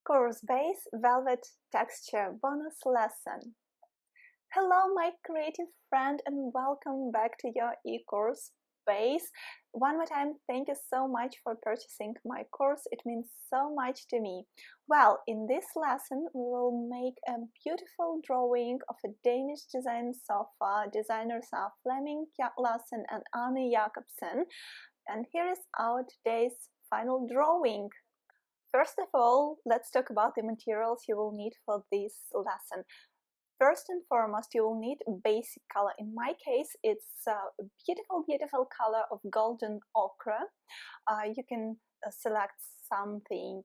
E-course base velvet texture bonus lesson. Hello my creative friend and welcome back to your e-course base. One more time, thank you so much for purchasing my course. It means so much to me. Well, in this lesson we will make a beautiful drawing of a Danish design sofa. Designers are Flemming Lassen and Anne Jacobsen. And here is our today's final drawing. First of all, let's talk about the materials you will need for this lesson. First and foremost, you will need basic color. In my case, it's a beautiful color of golden ochre. You can select something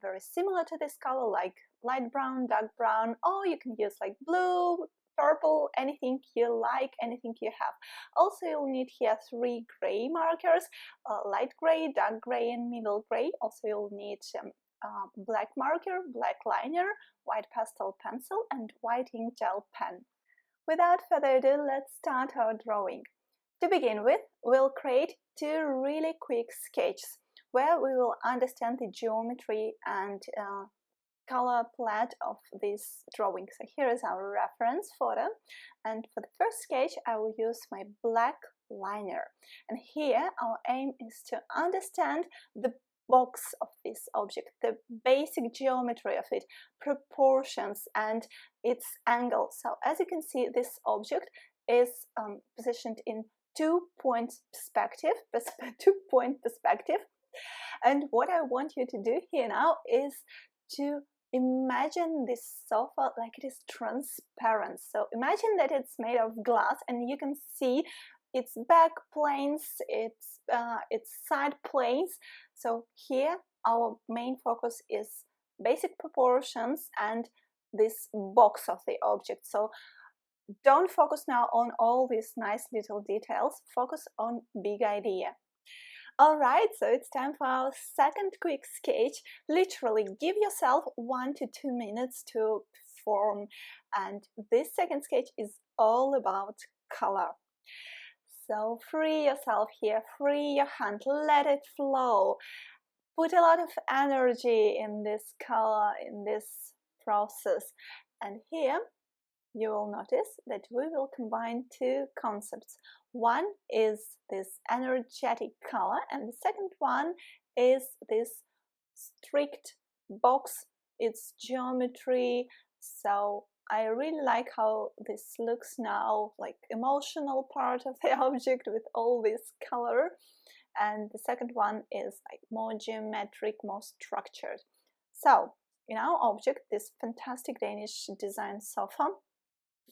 very similar to this color, like light brown, dark brown, or you can use like blue, purple, anything you like, anything you have. Also, you'll need here 3 gray markers, light gray, dark gray, and middle gray. Also, you'll need black marker, black liner, white pastel pencil, and white ink gel pen. Without further ado, let's start our drawing. To begin with, we'll create 2 really quick sketches where we will understand the geometry and color palette of this drawing. So here is our reference photo, and for the first sketch I will use my black liner, and here our aim is to understand the box of this object, the basic geometry of it, proportions and its angle. So as you can see, this object is positioned in 2-point perspective, and what I want you to do here now is to imagine this sofa like it is transparent. So imagine that it's made of glass and you can see its back planes, its side planes. So here our main focus is basic proportions and this box of the object. So don't focus now on all these nice little details, focus on big idea. Alright, so it's time for our second quick sketch. Literally give yourself 1 to 2 minutes to perform, and this second sketch is all about color. So free yourself here, free your hand, let it flow. Put a lot of energy in this color, in this process. And here you will notice that we will combine 2 concepts. One is this energetic color, and the second one is this strict box, its geometry. So I really like how this looks now, like emotional part of the object with all this color. And the second one is like more geometric, more structured. So in our object, this fantastic Danish design sofa,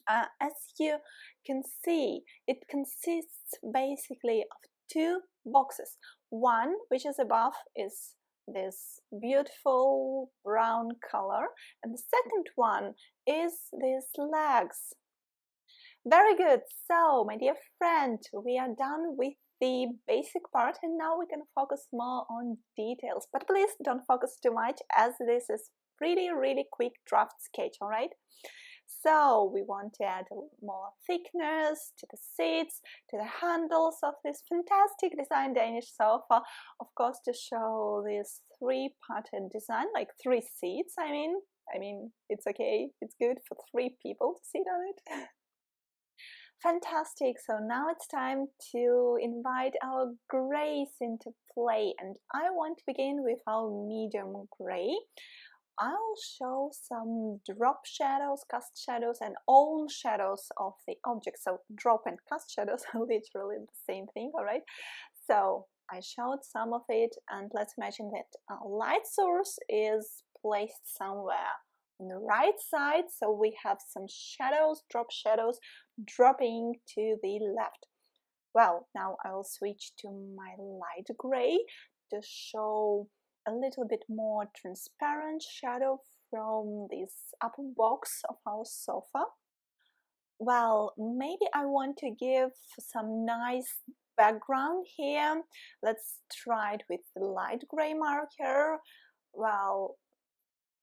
as you can see, it consists basically of 2 boxes. One, which is above, is this beautiful brown color, and the second one is these legs. Very good. So, my dear friend, we are done with the basic part, and now we can focus more on details. But please don't focus too much, as this is really quick draft sketch, all right? So we want to add more thickness to the seats, to the handles of this fantastic design Danish sofa, of course, to show this 3-parted design, like 3 seats. I mean, it's okay, it's good for 3 people to sit on it. Fantastic. So now it's time to invite our grays into play, and I want to begin with our medium gray. I'll show some drop shadows, cast shadows, and own shadows of the object. So drop and cast shadows are literally the same thing, all right? So I showed some of it, and let's imagine that a light source is placed somewhere on the right side. So we have some shadows, drop shadows, dropping to the left. Well, now I will switch to my light gray to show a little bit more transparent shadow from this upper box of our sofa. Well, maybe I want to give some nice background here. Let's try it with the light gray marker. Well,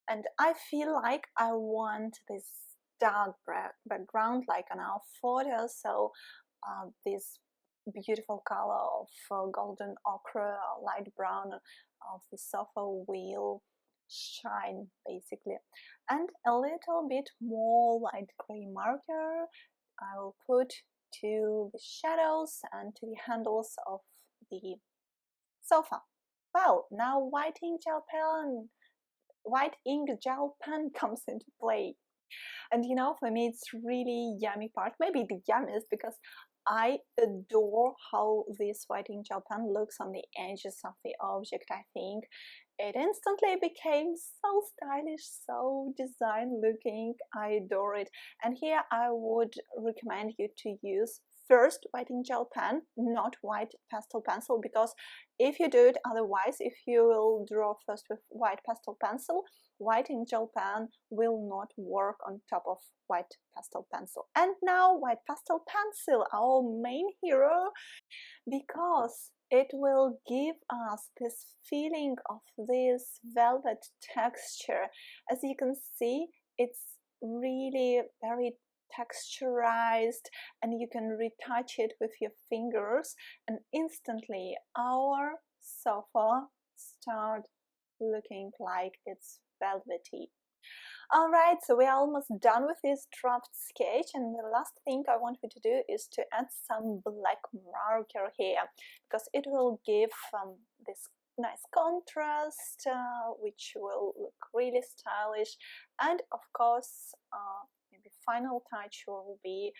and I feel like I want this dark background like on our photo. So this beautiful color of golden ochre or light brown of the sofa will shine basically. And a little bit more light gray marker I will put to the shadows and to the handles of the sofa. Well, now white ink gel pen comes into play. And you know, for me it's really yummy part, maybe the yummiest, because I adore how this white ink gel pen looks on the edges of the object. I think it instantly became so stylish, so design looking. I adore it. And here I would recommend you to use first white ink gel pen, not white pastel pencil, because if you do it otherwise, if you will draw first with white pastel pencil, white ink gel pen will not work on top of white pastel pencil. And now white pastel pencil, our main hero, because it will give us this feeling of this velvet texture. As you can see, it's really very texturized, and you can retouch it with your fingers, and instantly our sofa starts looking like it's velvety. Alright, so we're almost done with this draft sketch, and the last thing I want you to do is to add some black marker here, because it will give this nice contrast, which will look really stylish. And of course, maybe final touch will be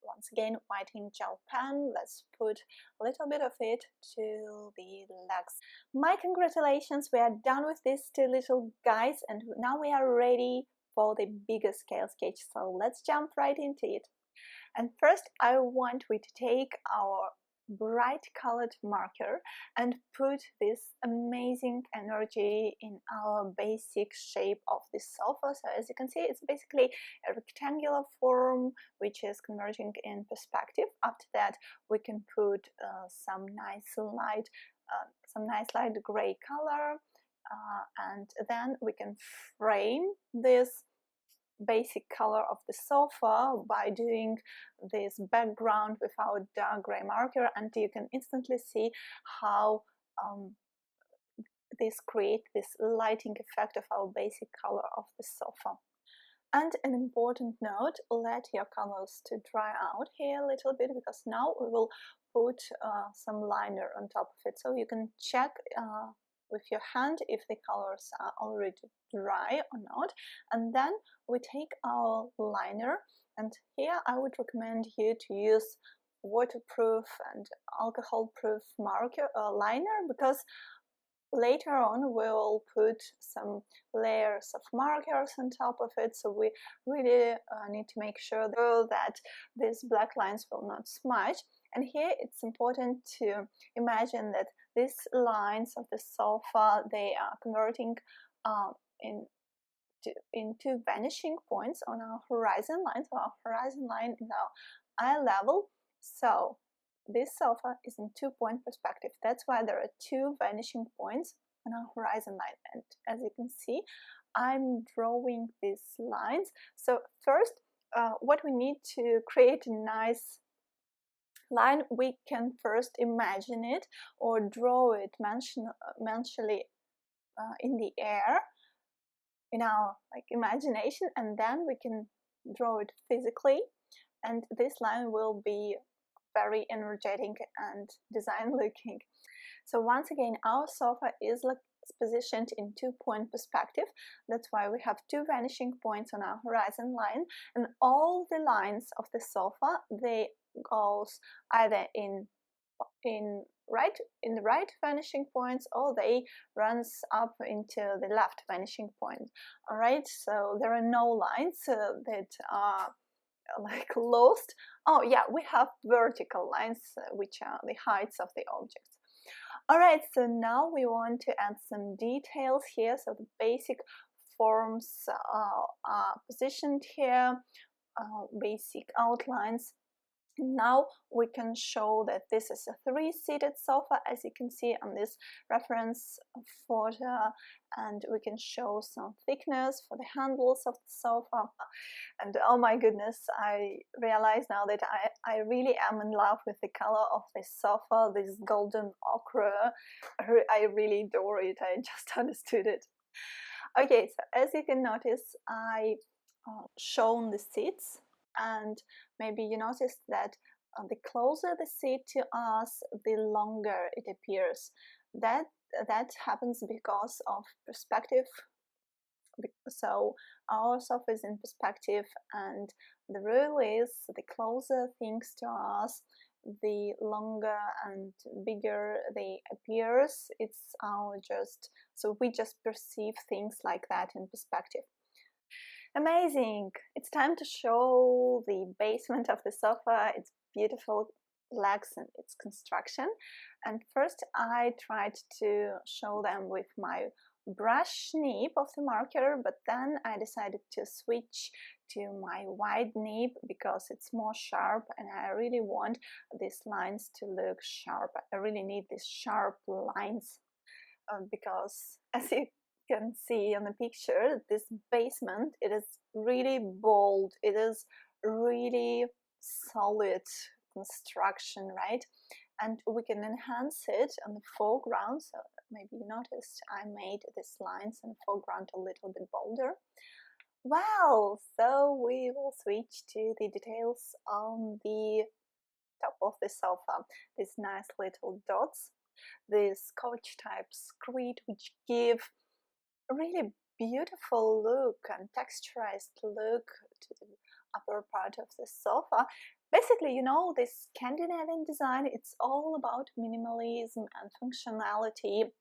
once again white ink gel pen. Let's put a little bit of it to the legs. My congratulations, we are done with these two little guys, and now we are ready for the bigger scale sketch, so let's jump right into it. And first I want we to take our bright colored marker and put this amazing energy in our basic shape of the sofa. So as you can see, it's basically a rectangular form which is converging in perspective. After that we can put some nice light gray color, and then we can frame this basic color of the sofa by doing this background with our dark gray marker, and you can instantly see how this creates this lighting effect of our basic color of the sofa. And an important note, let your colors to dry out here a little bit, because now we will put some liner on top of it, so you can check with your hand if the colors are already dry or not. And then we take our liner, and here I would recommend you to use waterproof and alcohol-proof marker liner, because later on we will put some layers of markers on top of it, so we really need to make sure though that these black lines will not smudge. And here it's important to imagine that these lines of the sofa, they are converting into vanishing points on our horizon line. So our horizon line is our eye level. So this sofa is in 2-point perspective. That's why there are 2 vanishing points on our horizon line. And as you can see, I'm drawing these lines. So first, what we need to create a nice line, we can first imagine it or draw it mentally in the air in our imagination, and then we can draw it physically, and this line will be very energetic and design looking. So once again, our sofa is positioned in 2-point perspective. That's why we have 2 vanishing points on our horizon line, and all the lines of the sofa, they goes either in the right vanishing points, or they runs up into the left vanishing point. All right, so there are no lines that are lost. Oh yeah, we have vertical lines, which are the heights of the objects. Alright, so now we want to add some details here. So the basic forms are positioned here, basic outlines. Now we can show that this is a 3-seated sofa, as you can see on this reference photo, and we can show some thickness for the handles of the sofa. And oh my goodness, I realize now that I really am in love with the color of this sofa, this golden ochre. I really adore it. I just understood it. Okay, so as you can notice, I shown the seats, and maybe you noticed that the closer the seat to us, the longer it appears. That happens because of perspective. So our sofa is in perspective, and the rule is the closer things to us, the longer and bigger they appears. It's our just, so we just perceive things like that in perspective. Amazing! It's time to show the basement of the sofa, its beautiful legs and its construction. And first I tried to show them with my brush nib of the marker, but then I decided to switch to my wide nib because it's more sharp, and I really want these lines to look sharp. I really need these sharp lines because as you can see on the picture, this basement, it is really bold, it is really solid construction, right? And we can enhance it on the foreground. So maybe you noticed I made these lines in the foreground a little bit bolder. Well, so we will switch to the details on the top of the sofa. These nice little dots, this couch type screed, which give a really beautiful look and texturized look to the upper part of the sofa. Basically, you know, this Scandinavian design, it's all about minimalism and functionality.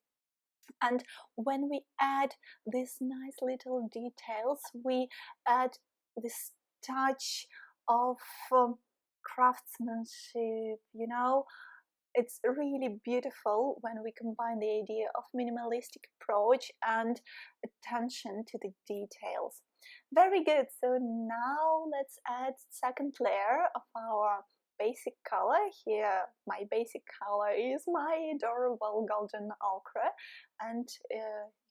And when we add these nice little details, we add this touch of craftsmanship, you know. It's really beautiful when we combine the idea of minimalistic approach and attention to the details. Very good. So now let's add second layer of our basic color. Here my basic color is my adorable golden ochre, and you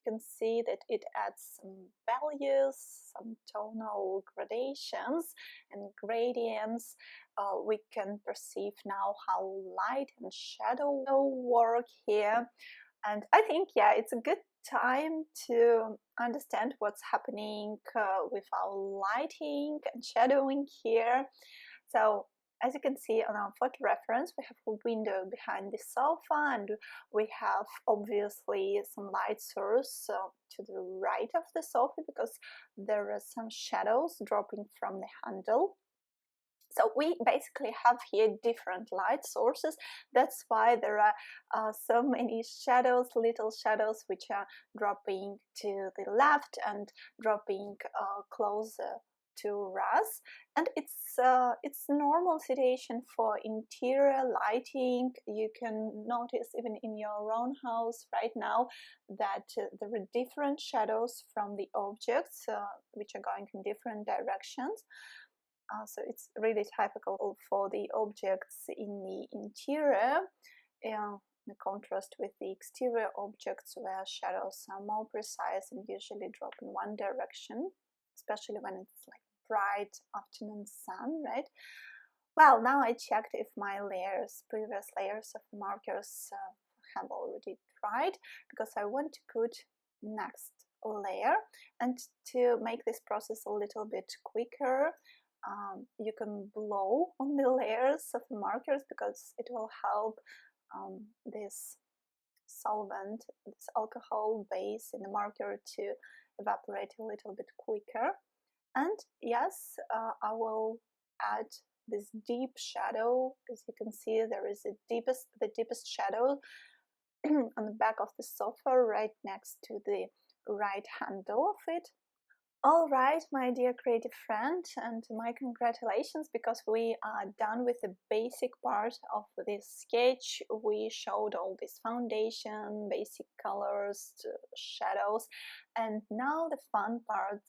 can see that it adds some values, some tonal gradations and gradients. We can perceive now how light and shadow work here, and I think, yeah, it's a good time to understand what's happening with our lighting and shadowing here. So as you can see on our photo reference, we have a window behind the sofa, and we have obviously some light source to the right of the sofa because there are some shadows dropping from the handle. So we basically have here different light sources. That's why there are so many shadows, little shadows, which are dropping to the left and dropping closer to us. And it's normal situation for interior lighting. You can notice even in your own house right now that there are different shadows from the objects which are going in different directions. So it's really typical for the objects in the interior, in contrast with the exterior objects where shadows are more precise and usually drop in one direction, especially when it's like bright afternoon sun, right? Well, now I checked if my previous layers of markers have already dried, because I want to put next layer. And to make this process a little bit quicker, you can blow on the layers of the markers, because it will help this solvent, this alcohol base in the marker to evaporate a little bit quicker. And yes, I will add this deep shadow. As you can see, there is the deepest shadow on the back of the sofa, right next to the right handle of it. All right, my dear creative friend, and my congratulations, because we are done with the basic part of this sketch. We showed all this foundation, basic colors, shadows, and now the fun part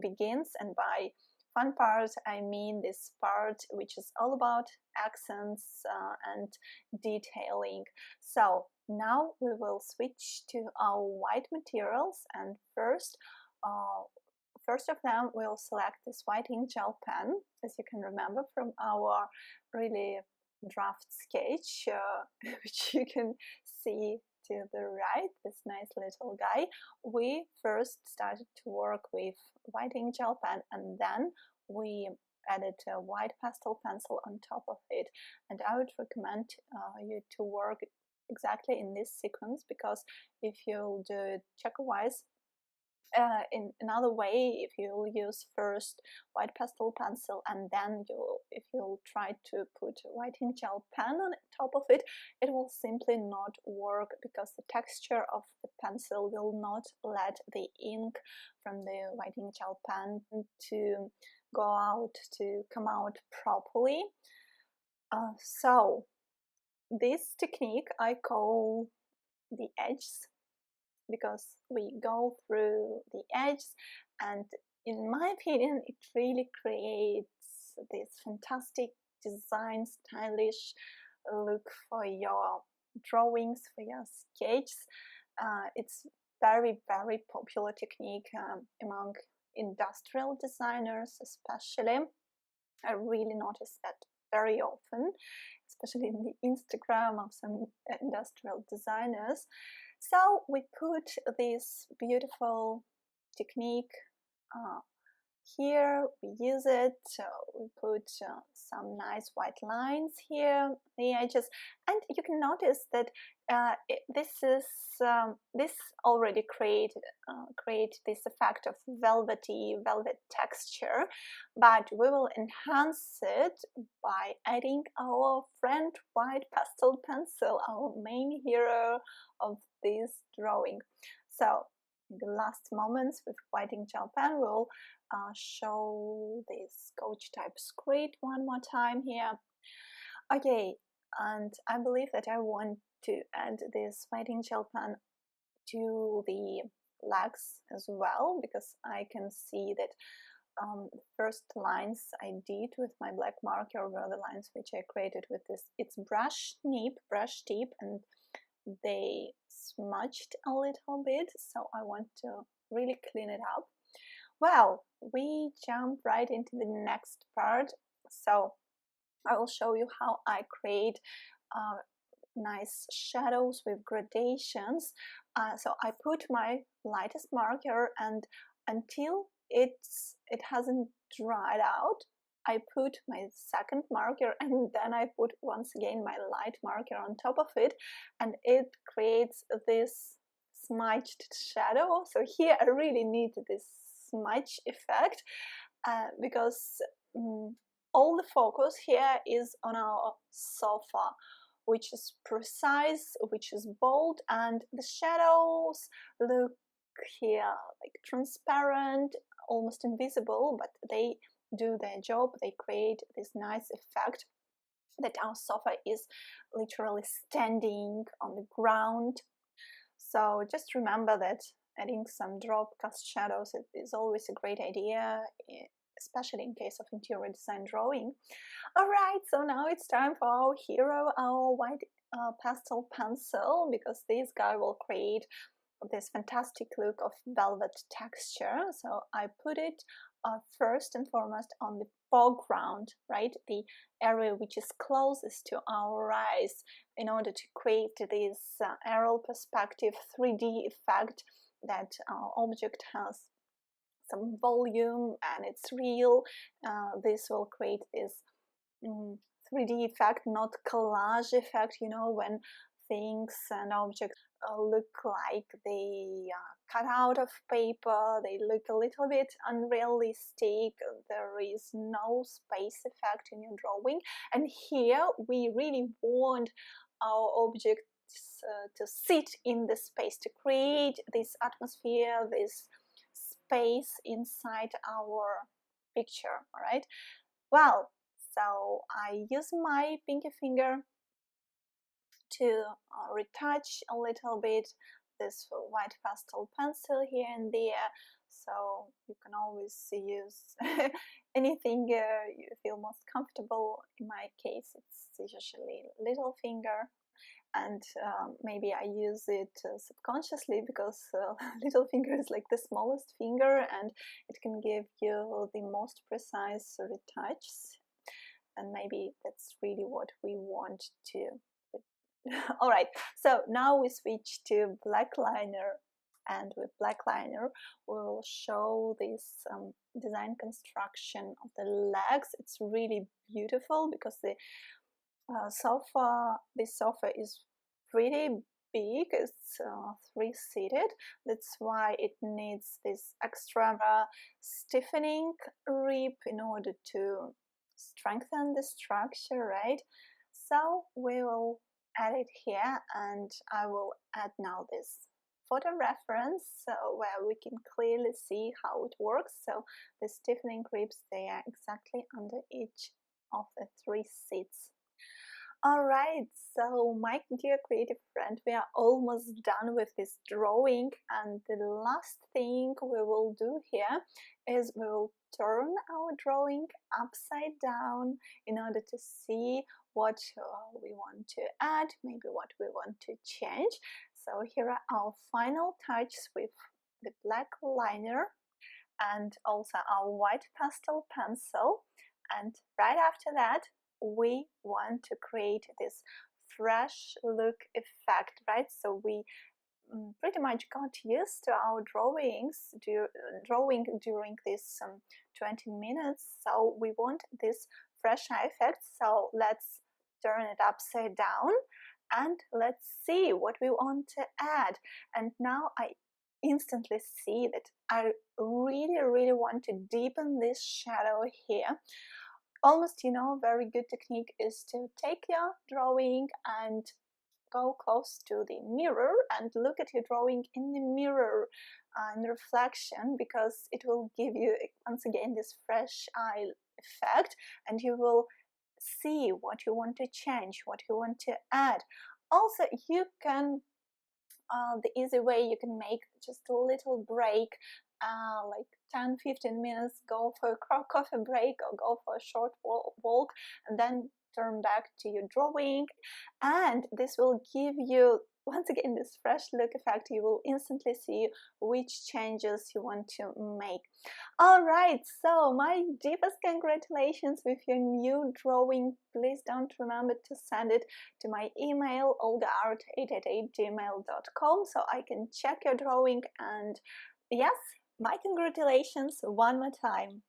begins. And by fun part, I mean this part which is all about accents and detailing. So now we will switch to our white materials, and first of them, we'll select this white ink gel pen, as you can remember from our really draft sketch, which you can see to the right, this nice little guy, we first started to work with white ink gel pen, and then we added a white pastel pencil on top of it. And I would recommend you to work exactly in this sequence, because if you do it checkerwise, in another way, if you'll use first white pastel pencil and then if you'll try to put white ink gel pen on top of it, it will simply not work, because the texture of the pencil will not let the ink from the white ink gel pen to come out properly. So this technique I call the edges, because we go through the edges, and in my opinion it really creates this fantastic design, stylish look for your drawings, for your sketches. It's very popular technique among industrial designers especially. I really notice that very often, especially in the Instagram of some industrial designers. So we put this beautiful technique here, we use it, we put some nice white lines here, the edges, and you can notice that this already create this effect of velvet texture, but we will enhance it by adding our friend white pastel pencil, our main hero of this drawing. So in the last moments with white ink gel pen, we'll show this coach type script one more time here. Okay, and I believe that I want to add this white ink gel pen to the legs as well, because I can see that the first lines I did with my black marker were the lines which I created with this, it's brush tip, and they smudged a little bit, so I want to really clean it up. Well, we jump right into the next part. So I will show you how I create nice shadows with gradations. So I put my lightest marker, and until it hasn't dried out, I put my second marker, and then I put once again my light marker on top of it, and it creates this smudged shadow. So here I really need this smudge effect, because all the focus here is on our sofa, which is precise, which is bold, and the shadows look here like transparent, almost invisible, but they do their job. They create this nice effect that our sofa is literally standing on the ground. So just remember that adding some drop cast shadows is always a great idea, especially in case of interior design drawing. Alright, so now it's time for our hero, our white pastel pencil, because this guy will create this fantastic look of velvet texture. So I put it first and foremost on the foreground, right, the area which is closest to our eyes, in order to create this aerial perspective 3D effect that our object has some volume and it's real. This will create this 3D effect, not collage effect, you know, when things and objects look like they cut out of paper, they look a little bit unrealistic, there is no space effect in your drawing. And here we really want our objects to sit in the space, to create this atmosphere, this space inside our picture. All right, well, so I use my pinky finger to retouch a little bit this white pastel pencil here and there. So you can always use anything you feel most comfortable. In my case, it's usually little finger, and maybe I use it subconsciously, because little finger is like the smallest finger and it can give you the most precise retouches, and maybe that's really what we want to All right, so now we switch to black liner, and with black liner we will show this design construction of the legs. It's really beautiful because the this sofa is pretty big. It's 3-seated. That's why it needs this extra stiffening rib in order to strengthen the structure, right? So we will add it here, and I will add now this photo reference where we can clearly see how it works. So the stiffening ribs, they are exactly under each of the 3 seats. Alright, so my dear creative friend, we are almost done with this drawing, and the last thing we will do here is we will turn our drawing upside down in order to see what we want to add, maybe what we want to change. So here are our final touches with the black liner and also our white pastel pencil, and right after that we want to create this fresh look effect, right? So we pretty much got used to our drawing during this 20 minutes, so we want this fresh effect. So let's turn it upside down and let's see what we want to add. And now I instantly see that I really want to deepen this shadow here. Almost, very good technique is to take your drawing and go close to the mirror and look at your drawing in the mirror in reflection, because it will give you once again this fresh eye effect, and you will see what you want to change, what you want to add. Also, you can the easy way you can make just a little break, like 10-15 minutes, go for a coffee break or go for a short walk, and then turn back to your drawing, and this will give you once again this fresh look effect. You will instantly see which changes you want to make. Alright, so my deepest congratulations with your new drawing. Please don't remember to send it to my email olgaart888@gmail.com so I can check your drawing, and yes, my congratulations one more time.